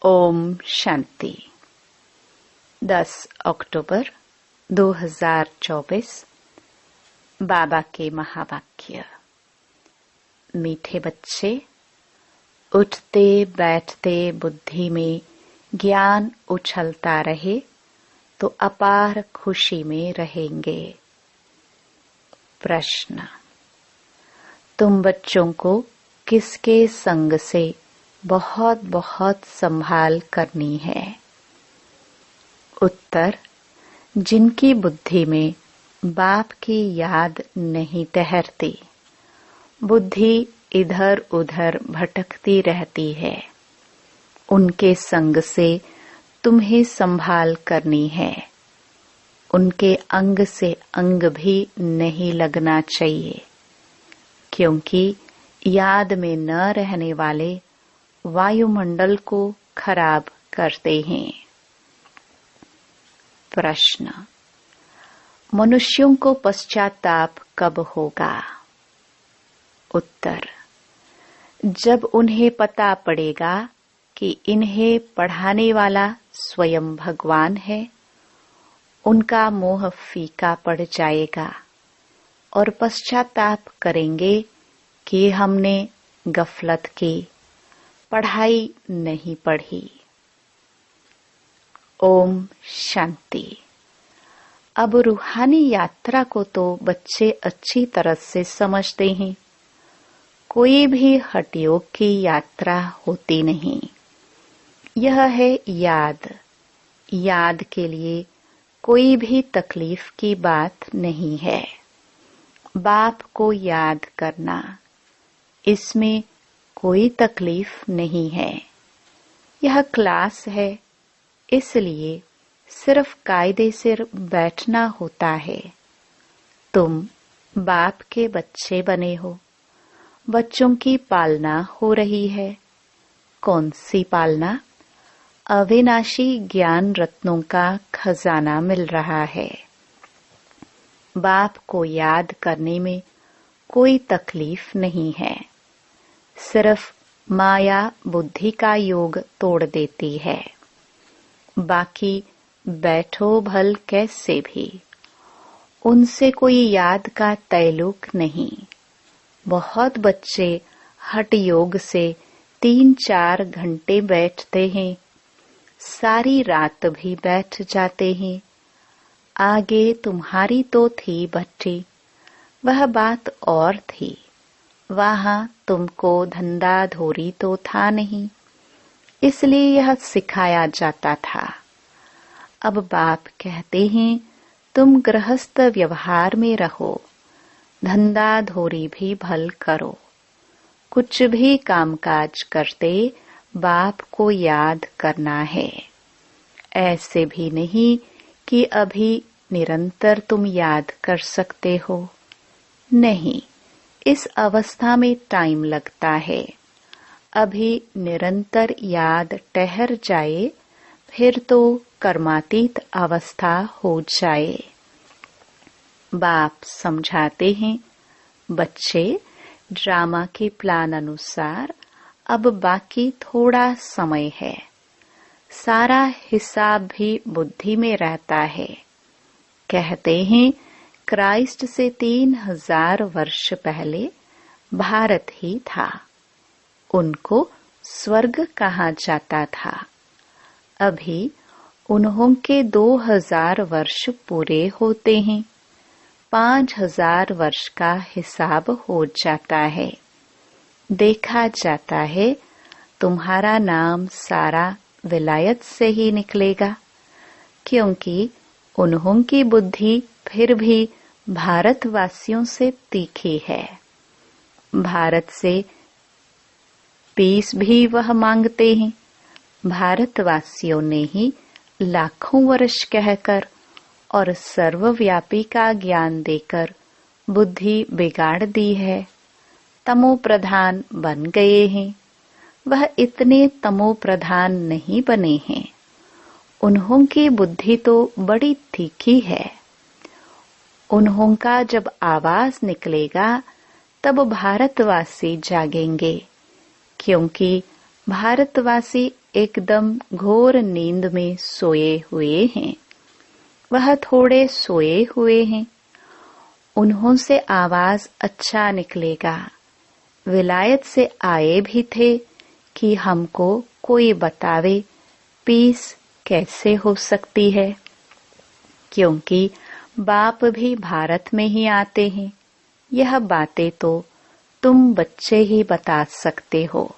ओम शांति। 10 अक्टूबर 2024। बाबा के महावाक्य। मीठे बच्चे, उठते बैठते बुद्धि में ज्ञान उछलता रहे तो अपार खुशी में रहेंगे। प्रश्न: तुम बच्चों को किसके संग से बहुत बहुत संभाल करनी है? उत्तर: जिनकी बुद्धि में बाप की याद नहीं ठहरती, बुद्धि इधर उधर भटकती रहती है, उनके संग से तुम्हें संभाल करनी है। उनके अंग से अंग भी नहीं लगना चाहिए, क्योंकि याद में न रहने वाले वायुमंडल को खराब करते हैं। प्रश्न: मनुष्यों को पश्चाताप कब होगा? उत्तर: जब उन्हें पता पड़ेगा कि इन्हें पढ़ाने वाला स्वयं भगवान है, उनका मोह फीका पड़ जाएगा और पश्चाताप करेंगे कि हमने गफलत की, पढ़ाई नहीं पढ़ी। ओम शांति। अब रूहानी यात्रा को तो बच्चे अच्छी तरह से समझते हैं। कोई भी हठयोग की यात्रा होती नहीं। यह है याद। याद के लिए कोई भी तकलीफ की बात नहीं है। बाप को याद करना, इसमें कोई तकलीफ नहीं है। यह क्लास है, इसलिए सिर्फ कायदे से बैठना होता है। तुम बाप के बच्चे बने हो। बच्चों की पालना हो रही है। कौन सी पालना? अविनाशी ज्ञान रत्नों का खजाना मिल रहा है। बाप को याद करने में कोई तकलीफ नहीं है। सिर्फ माया बुद्धि का योग तोड़ देती है। बाकी बैठो भल कैसे भी, उनसे कोई याद का तैलुक नहीं। बहुत बच्चे हठ योग से 3-4 घंटे बैठते हैं, सारी रात भी बैठ जाते हैं। आगे तुम्हारी तो थी भट्टी, वह बात और थी। वहां तुमको धंधा धोरी तो था नहीं, इसलिए यह सिखाया जाता था। अब बाप कहते हैं तुम गृहस्थ व्यवहार में रहो, धंधा धोरी भी भल करो। कुछ भी कामकाज करते बाप को याद करना है। ऐसे भी नहीं कि अभी निरंतर तुम याद कर सकते हो। नहीं, इस अवस्था में टाइम लगता है। अभी निरंतर याद ठहर जाए, फिर तो कर्मातीत अवस्था हो जाए। बाप समझाते हैं, बच्चे ड्रामा के प्लान अनुसार अब बाकी थोड़ा समय है। सारा हिसाब भी बुद्धि में रहता है। कहते हैं क्राइस्ट से 3000 वर्ष पहले भारत ही था। उनको स्वर्ग कहा जाता था। अभी उन्होंने 2000 वर्ष पूरे होते हैं। 5000 वर्ष का हिसाब हो जाता है। देखा जाता है तुम्हारा नाम सारा विलायत से ही निकलेगा, क्योंकि उन्होंने बुद्धि फिर भी भारतवासियों से तीखी है। भारत से पीस भी वह मांगते हैं। भारतवासियों ने ही लाखों वर्ष कहकर और सर्वव्यापी का ज्ञान देकर बुद्धि बिगाड़ दी है। तमो प्रधान बन गए हैं। वह इतने तमो प्रधान नहीं बने हैं। उन्होंने बुद्धि तो बड़ी तीखी है। उन्होंका जब आवाज निकलेगा तब भारतवासी जागेंगे, क्योंकि भारतवासी एकदम घोर नींद में सोए हुए हैं। वह थोड़े सोए हुए हैं। उन्हों से आवाज अच्छा निकलेगा। विलायत से आए भी थे कि हमको कोई बतावे पीस कैसे हो सकती है, क्योंकि बाप भी भारत में ही आते हैं। यह बातें तो तुम बच्चे ही बता सकते हो।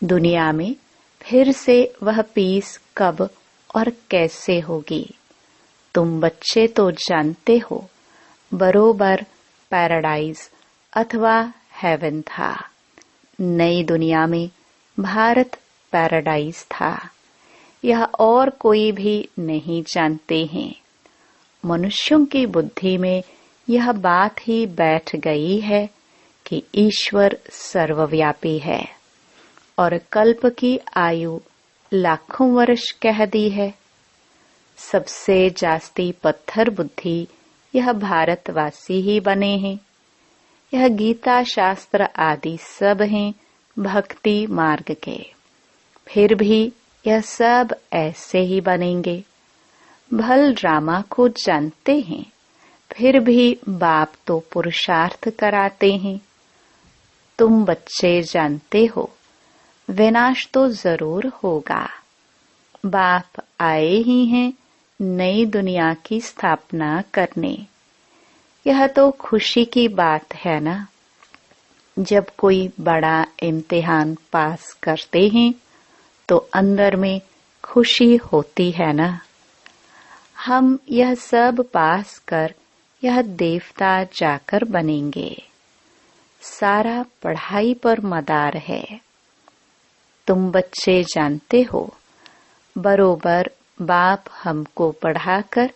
दुनिया में फिर से वह पीस कब और कैसे होगी, तुम बच्चे तो जानते हो। बरोबर पैराडाइज अथवा हेवन था। नई दुनिया में भारत पैराडाइज था। यह और कोई भी नहीं जानते हैं। मनुष्यों की बुद्धि में यह बात ही बैठ गई है कि ईश्वर सर्वव्यापी है और कल्प की आयु लाखों वर्ष कह दी है। सबसे जास्ती पत्थर बुद्धि यह भारतवासी ही बने हैं। यह गीता शास्त्र आदि सब हैं भक्ति मार्ग के। फिर भी यह सब ऐसे ही बनेंगे। भल ड्रामा को जानते हैं, फिर भी बाप तो पुरुषार्थ कराते हैं। तुम बच्चे जानते हो विनाश तो जरूर होगा। बाप आए ही हैं नई दुनिया की स्थापना करने। यह तो खुशी की बात है ना। जब कोई बड़ा इम्तिहान पास करते हैं तो अंदर में खुशी होती है ना। हम यह सब पास कर यह देवता जाकर बनेंगे। सारा पढ़ाई पर मदार है। तुम बच्चे जानते हो, बरोबर बाप हमको पढ़ाकर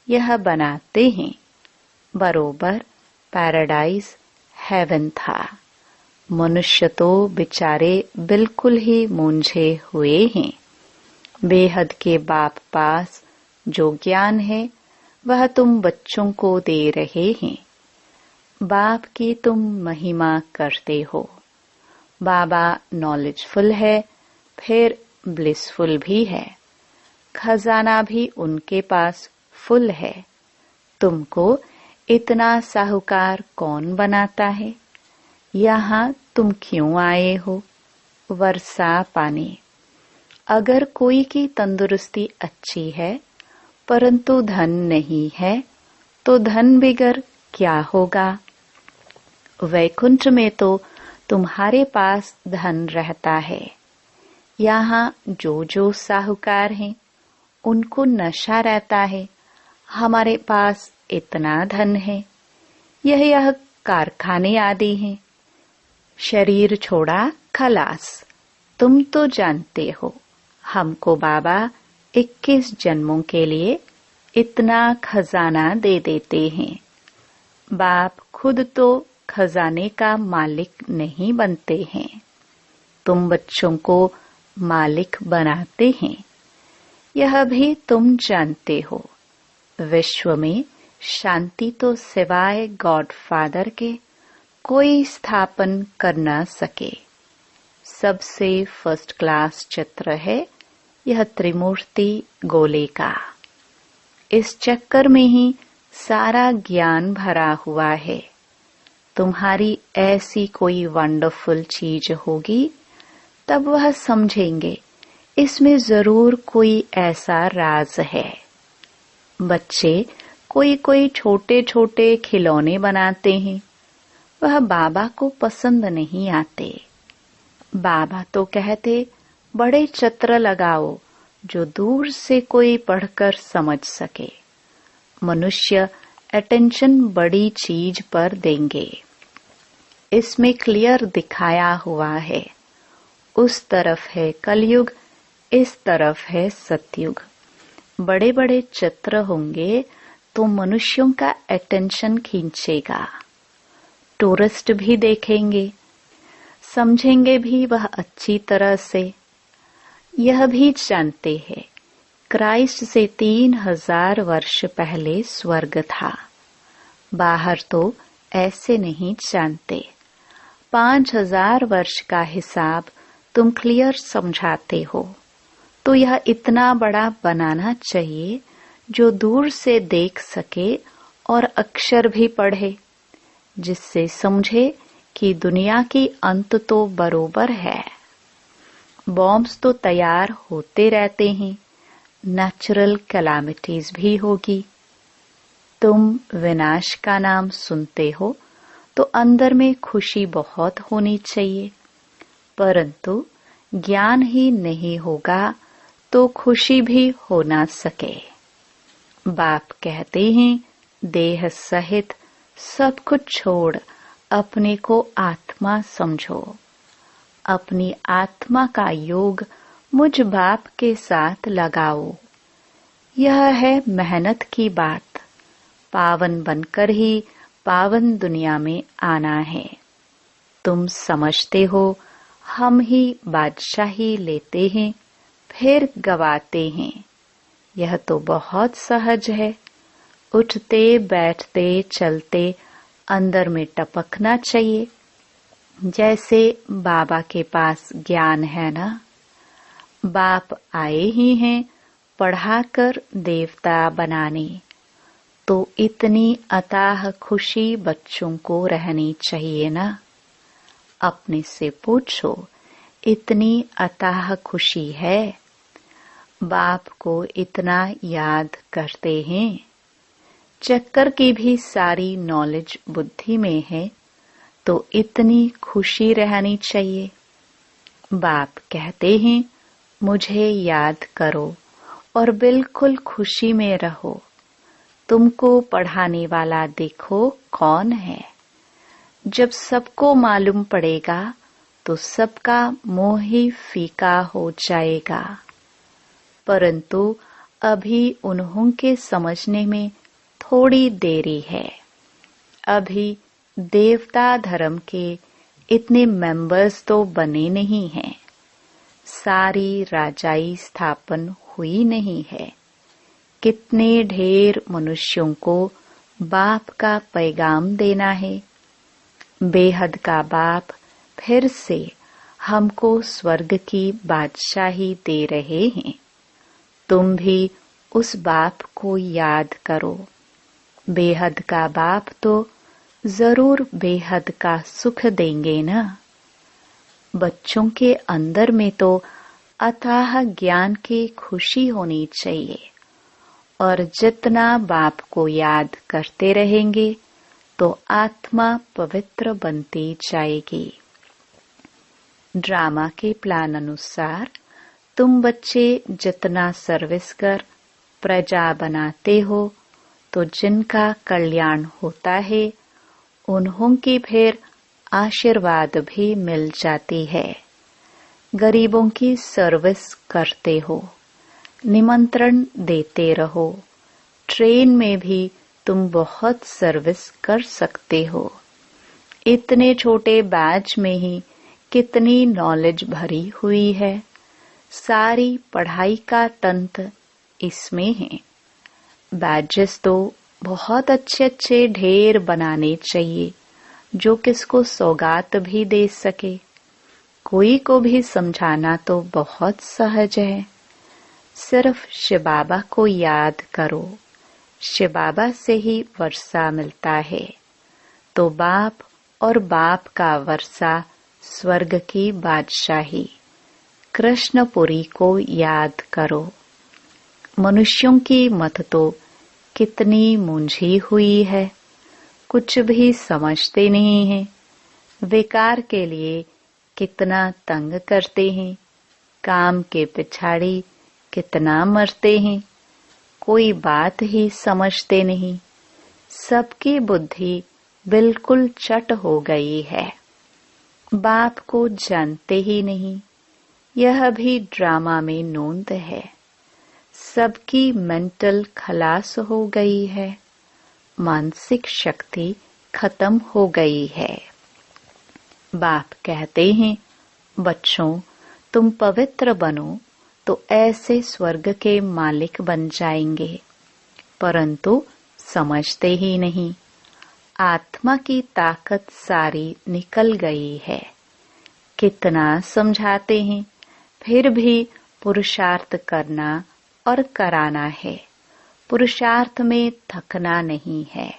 यह बनाते हैं। बरोबर पैराडाइज हेवन था। मनुष्य तो बेचारे बिल्कुल ही मूंझे हुए हैं। बेहद के बाप पास जो ज्ञान है वह तुम बच्चों को दे रहे हैं। बाप की तुम महिमा करते हो। बाबा नॉलेजफुल है, फिर ब्लिसफुल भी है। खजाना भी उनके पास फुल है। तुमको इतना साहूकार कौन बनाता है? यहाँ तुम क्यों आए हो? वर्षा पानी। अगर कोई की तंदुरुस्ती अच्छी है परंतु धन नहीं है तो धन बिगर क्या होगा? वैकुंठ में तो तुम्हारे पास धन रहता है। यहाँ जो साहूकार हैं उनको नशा रहता है। हमारे पास इतना धन है। यह कारखाने आदि हैं। शरीर छोड़ा खलास। तुम तो जानते हो हमको बाबा 21 जन्मों के लिए इतना खजाना दे देते हैं। बाप खुद तो खजाने का मालिक नहीं बनते हैं। तुम बच्चों को मालिक बनाते हैं। यह भी तुम जानते हो। विश्व में शांति तो सिवाय गॉड फादर के कोई स्थापन कर न सके। सबसे फर्स्ट क्लास चित्र है यह त्रिमूर्ति गोले का। इस चक्कर में ही सारा ज्ञान भरा हुआ है। तुम्हारी ऐसी कोई वंडरफुल चीज होगी तब वह समझेंगे इसमें जरूर कोई ऐसा राज है। बच्चे कोई छोटे छोटे खिलौने बनाते हैं। वह बाबा को पसंद नहीं आते। बाबा तो कहते बड़े चित्र लगाओ जो दूर से कोई पढ़कर समझ सके। मनुष्य अटेंशन बड़ी चीज पर देंगे। इसमें क्लियर दिखाया हुआ है। उस तरफ है कलयुग, इस तरफ है सतयुग। बड़े बड़े चित्र होंगे तो मनुष्यों का अटेंशन खींचेगा। टूरिस्ट भी देखेंगे, समझेंगे भी वह अच्छी तरह से। यह भी जानते हैं क्राइस्ट से 3000 वर्ष पहले स्वर्ग था। बाहर तो ऐसे नहीं जानते। 5000 वर्ष का हिसाब तुम क्लियर समझाते हो तो यह इतना बड़ा बनाना चाहिए जो दूर से देख सके और अक्षर भी पढ़े, जिससे समझे कि दुनिया की अंत तो बरोबर है। बॉम्ब्स तो तैयार होते रहते हैं, नेचुरल कैलामिटीज भी होगी। तुम विनाश का नाम सुनते हो तो अंदर में खुशी बहुत होनी चाहिए, परंतु ज्ञान ही नहीं होगा तो खुशी भी हो ना सके। बाप कहते हैं, देह सहित सब कुछ छोड़ अपने को आत्मा समझो। अपनी आत्मा का योग मुझ बाप के साथ लगाओ। यह है मेहनत की बात। पावन बनकर ही पावन दुनिया में आना है। तुम समझते हो हम ही बादशाही लेते हैं फिर गवाते हैं। यह तो बहुत सहज है। उठते बैठते चलते अंदर में टपकना चाहिए। जैसे बाबा के पास ज्ञान है ना, बाप आए ही हैं पढ़ाकर देवता बनाने, तो इतनी अथाह खुशी बच्चों को रहनी चाहिए ना। अपने से पूछो, इतनी अथाह खुशी है? बाप को इतना याद करते हैं। चक्कर की भी सारी नॉलेज बुद्धि में है, तो इतनी खुशी रहनी चाहिए। बाप कहते हैं, मुझे याद करो और बिल्कुल खुशी में रहो। तुमको पढ़ाने वाला देखो कौन है। जब सबको मालूम पड़ेगा तो सबका मोह ही फीका हो जाएगा। परंतु अभी उन्हों के समझने में थोड़ी देरी है। अभी देवता धर्म के इतने मेंबर्स तो बने नहीं हैं। सारी राजाई स्थापन हुई नहीं है। कितने ढेर मनुष्यों को बाप का पैगाम देना है। बेहद का बाप फिर से हमको स्वर्ग की बादशाही दे रहे हैं। तुम भी उस बाप को याद करो। बेहद का बाप तो जरूर बेहद का सुख देंगे ना। बच्चों के अंदर में तो अथाह ज्ञान की खुशी होनी चाहिए, और जितना बाप को याद करते रहेंगे तो आत्मा पवित्र बनती जाएगी। ड्रामा के प्लान अनुसार तुम बच्चे जितना सर्विस कर प्रजा बनाते हो, तो जिनका कल्याण होता है उन्हों की फिर आशीर्वाद भी मिल जाती है। गरीबों की सर्विस करते हो, निमंत्रण देते रहो। ट्रेन में भी तुम बहुत सर्विस कर सकते हो। इतने छोटे बैच में ही कितनी नॉलेज भरी हुई है। सारी पढ़ाई का तंत्र इसमें है। बैचेस तो बहुत अच्छे अच्छे ढेर बनाने चाहिए, जो किसको सौगात भी दे सके। कोई को भी समझाना तो बहुत सहज है। सिर्फ शिव बाबा को याद करो। शिव बाबा से ही वर्षा मिलता है, तो बाप और बाप का वर्षा स्वर्ग की बादशाही कृष्णपुरी को याद करो। मनुष्यों की मत तो कितनी मूंझी हुई है, कुछ भी समझते नहीं हैं। विकार के लिए कितना तंग करते हैं, काम के पिछाड़ी कितना मरते हैं। कोई बात ही समझते नहीं। सबकी बुद्धि बिल्कुल चट हो गई है। बाप को जानते ही नहीं। यह भी ड्रामा में नोंद है। सबकी मेंटल खलास हो गई है। मानसिक शक्ति खत्म हो गई है। बाप कहते हैं, बच्चों तुम पवित्र बनो तो ऐसे स्वर्ग के मालिक बन जाएंगे। परंतु समझते ही नहीं। आत्मा की ताकत सारी निकल गई है। कितना समझाते हैं, फिर भी पुरुषार्थ करना और कराना है। पुरुषार्थ में थकना नहीं है,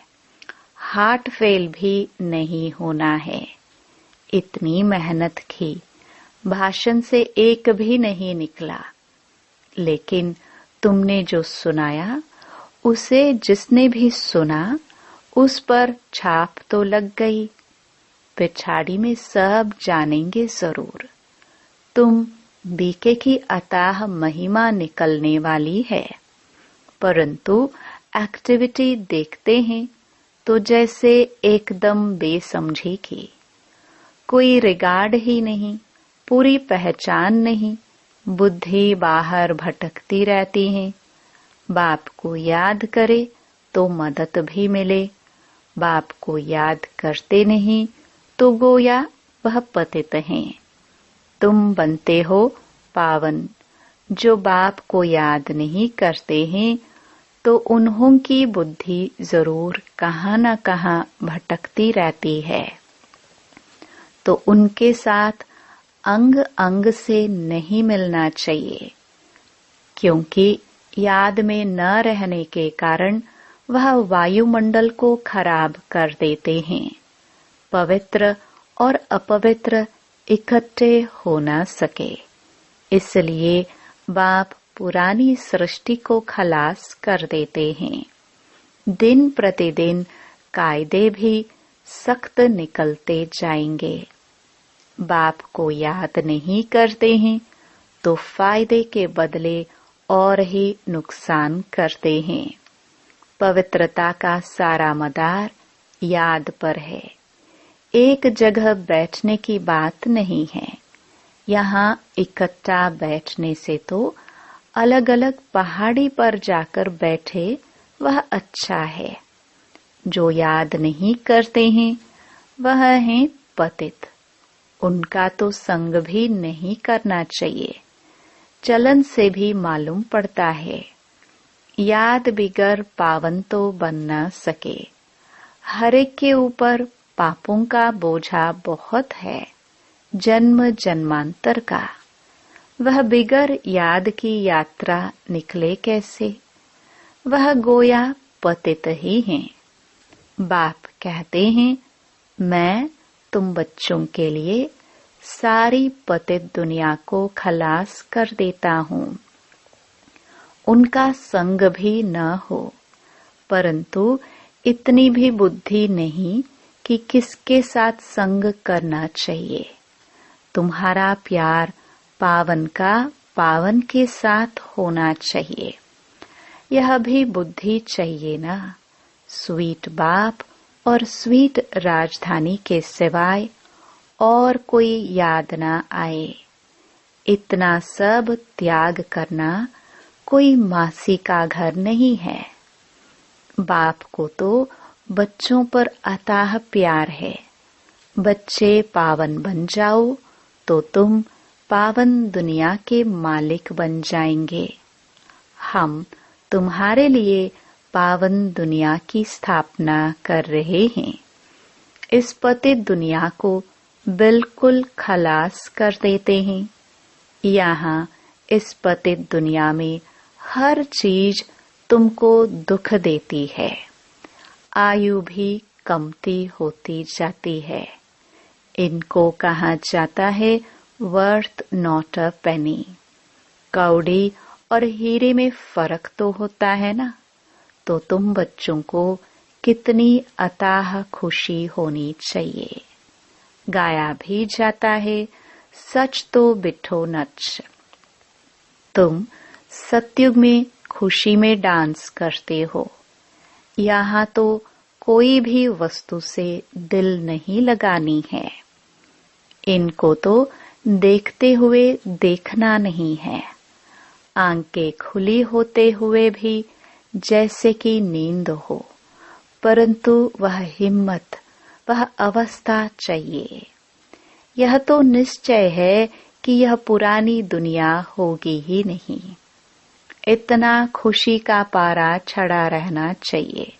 हार्ट फेल भी नहीं होना है। इतनी मेहनत की, भाषण से एक भी नहीं निकला, लेकिन तुमने जो सुनाया उसे जिसने भी सुना उस पर छाप तो लग गई। पिछाड़ी में सब जानेंगे जरूर। तुम बीके की अताह महिमा निकलने वाली है, परंतु एक्टिविटी देखते हैं तो जैसे एकदम बेसमझी की। कोई रिगार्ड ही नहीं, पूरी पहचान नहीं, बुद्धि बाहर भटकती रहती है। बाप को याद करे तो मदद भी मिले, बाप को याद करते नहीं तो गोया वह पतित हैं। तुम बनते हो पावन। जो बाप को याद नहीं करते हैं तो उन्हों की बुद्धि जरूर कहाँ न कहाँ भटकती रहती है। तो उनके साथ अंग अंग से नहीं मिलना चाहिए, क्योंकि याद में न रहने के कारण वह वायुमंडल को खराब कर देते हैं। पवित्र और अपवित्र इकट्ठे हो न सके, इसलिए बाप पुरानी सृष्टि को खलास कर देते हैं। दिन प्रतिदिन कायदे भी सख्त निकलते जाएंगे। बाप को याद नहीं करते हैं तो फायदे के बदले और ही नुकसान करते हैं। पवित्रता का सारा मदार याद पर है। एक जगह बैठने की बात नहीं है। यहाँ इकट्ठा बैठने से तो अलग अलग पहाड़ी पर जाकर बैठे वह अच्छा है। जो याद नहीं करते हैं वह हैं पतित। उनका तो संग भी नहीं करना चाहिए। चलन से भी मालूम पड़ता है। याद बिगर पावन तो बन न सके। हर एक के ऊपर पापों का बोझा बहुत है, जन्म जन्मांतर का। वह बिगर याद की यात्रा निकले कैसे? वह गोया पतित ही हैं। बाप कहते हैं, मैं तुम बच्चों के लिए सारी पतित दुनिया को खलास कर देता हूँ। उनका संग भी न हो, परंतु इतनी भी बुद्धि नहीं कि किसके साथ संग करना चाहिए। तुम्हारा प्यार पावन का पावन के साथ होना चाहिए। यह भी बुद्धि चाहिए ना। स्वीट बाप और स्वीट राजधानी के सिवाय और कोई याद ना आए। इतना सब त्याग करना कोई मासी का घर नहीं है। बाप को तो बच्चों पर अथाह प्यार है। बच्चे पावन बन जाओ तो तुम पावन दुनिया के मालिक बन जाएंगे। हम तुम्हारे लिए पावन दुनिया की स्थापना कर रहे हैं। इस पतित दुनिया को बिल्कुल खलास कर देते हैं। यहाँ इस पतित दुनिया में हर चीज तुमको दुख देती है। आयु भी कमती होती जाती है। इनको कहा जाता है वर्थ नॉट अ पेनी। कौड़ी और हीरे में फर्क तो होता है ना। तो तुम बच्चों को कितनी अथाह खुशी होनी चाहिए। गाया भी जाता है, सच तो बिठो नच। तुम सतयुग में खुशी में डांस करते हो। यहाँ तो कोई भी वस्तु से दिल नहीं लगानी है। इनको तो देखते हुए देखना नहीं है। आंखें खुली होते हुए भी जैसे कि नींद हो, परंतु वह हिम्मत, वह अवस्था चाहिए। यह तो निश्चय है कि यह पुरानी दुनिया होगी ही नहीं। इतना खुशी का पारा चढ़ा रहना चाहिए।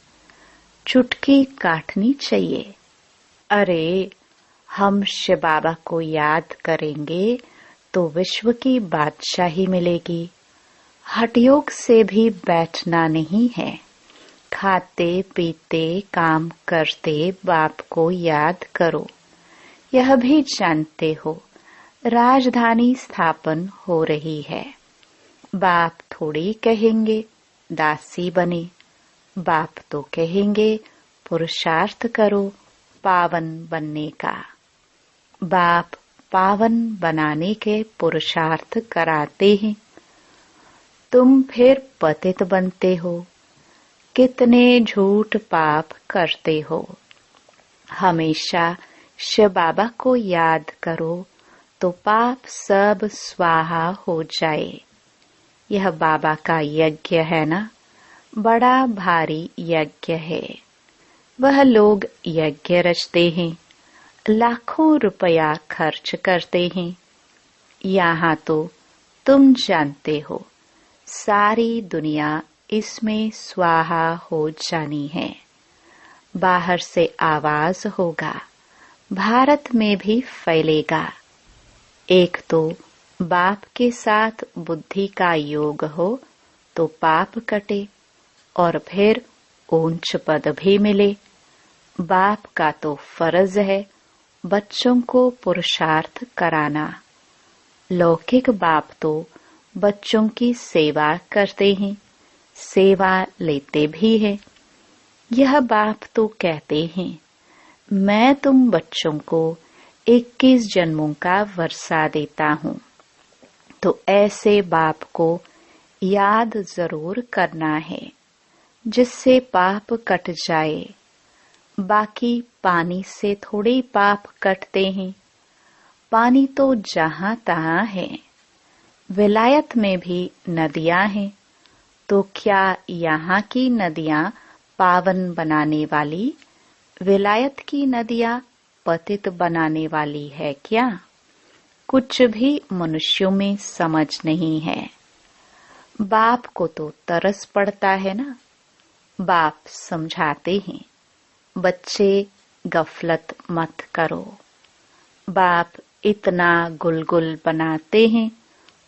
चुटकी काटनी चाहिए। अरे हम शिव बाबा को याद करेंगे तो विश्व की बादशाही मिलेगी। हठयोग से भी बैठना नहीं है। खाते पीते काम करते बाप को याद करो। यह भी जानते हो राजधानी स्थापन हो रही है। बाप थोड़ी कहेंगे दासी बने। बाप तो कहेंगे पुरुषार्थ करो पावन बनने का। बाप पावन बनाने के पुरुषार्थ कराते हैं। तुम फिर पतित बनते हो। कितने झूठ पाप करते हो। हमेशा शिव बाबा को याद करो तो पाप सब स्वाहा हो जाए। यह बाबा का यज्ञ है ना, बड़ा भारी यज्ञ है। वह लोग यज्ञ रचते हैं, लाखों रुपया खर्च करते हैं। यहाँ तो तुम जानते हो सारी दुनिया इसमें स्वाहा हो जानी है। बाहर से आवाज होगा, भारत में भी फैलेगा। एक तो बाप के साथ बुद्धि का योग हो तो पाप कटे और फिर ऊंच पद भी मिले। बाप का तो फर्ज है बच्चों को पुरुषार्थ कराना। लौकिक बाप तो बच्चों की सेवा करते हैं, सेवा लेते भी हैं। यह बाप तो कहते हैं मैं तुम बच्चों को 21 जन्मों का वर्षा देता हूँ। तो ऐसे बाप को याद जरूर करना है जिससे पाप कट जाए। बाकी पानी से थोड़े पाप कटते हैं। पानी तो जहाँ तहाँ है। विलायत में भी नदियाँ हैं, तो क्या यहाँ की नदियाँ पावन बनाने वाली, विलायत की नदियाँ पतित बनाने वाली है क्या? कुछ भी मनुष्यों में समझ नहीं है। बाप को तो तरस पड़ता है ना। बाप समझाते हैं बच्चे गफलत मत करो। बाप इतना गुलगुल बनाते हैं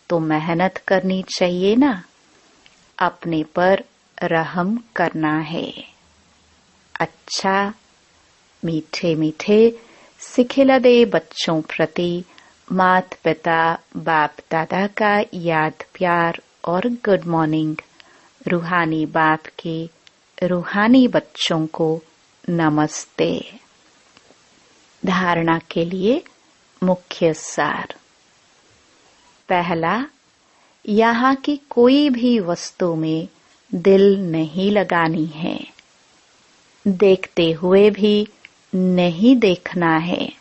तो मेहनत करनी चाहिए ना। अपने पर रहम करना है। अच्छा मीठे मीठे सिखिलदे बच्चों प्रति माता पिता बाप दादा का याद प्यार और गुड मॉर्निंग। रूहानी बाप के रूहानी बच्चों को नमस्ते। धारणा के लिए मुख्य सार। पहला, यहाँ की कोई भी वस्तु में दिल नहीं लगानी है। देखते हुए भी नहीं देखना है।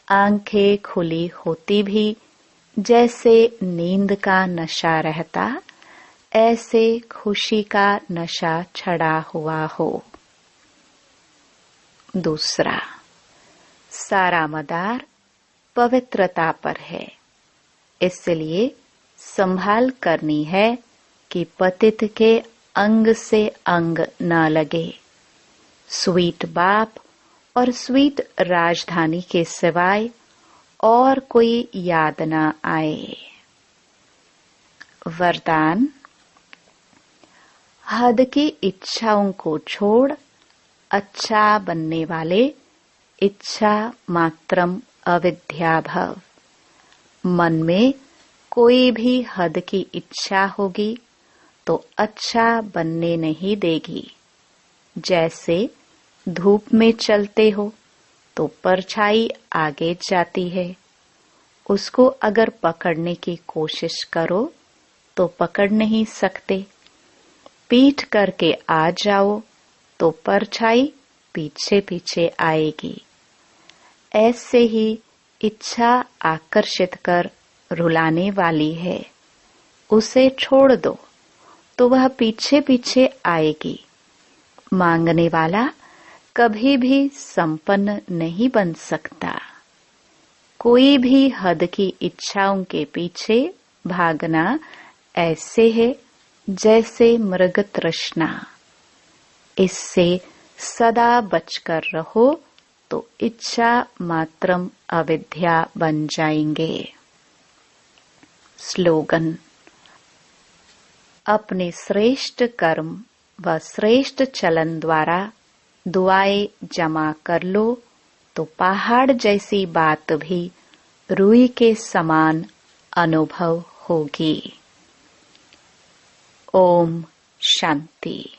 आंखें खुली होती भी जैसे नींद का नशा रहता, ऐसे खुशी का नशा छड़ा हुआ हो। दूसरा, सारा मदार पवित्रता पर है, इसलिए संभाल करनी है कि पतित के अंग से अंग न लगे। स्वीट बाप और स्वीट राजधानी के सिवाय और कोई याद न आए। वरदान, हद की इच्छाओं को छोड़ अच्छा बनने वाले इच्छा मात्रम अविद्या भव। मन में कोई भी हद की इच्छा होगी तो अच्छा बनने नहीं देगी। जैसे धूप में चलते हो तो परछाई आगे जाती है, उसको अगर पकड़ने की कोशिश करो तो पकड़ नहीं सकते। पीठ करके आ जाओ तो परछाई पीछे पीछे आएगी। ऐसे ही इच्छा आकर्षित कर रुलाने वाली है, उसे छोड़ दो तो वह पीछे पीछे आएगी। मांगने वाला कभी भी संपन्न नहीं बन सकता। कोई भी हद की इच्छाओं के पीछे भागना ऐसे है जैसे मृग तृष्णा। इससे सदा बचकर रहो तो इच्छा मात्रम अविद्या बन जाएंगे। स्लोगन: अपने श्रेष्ठ कर्म व श्रेष्ठ चलन द्वारा दुआएं जमा कर लो तो पहाड़ जैसी बात भी रुई के समान अनुभव होगी। ओम शांति।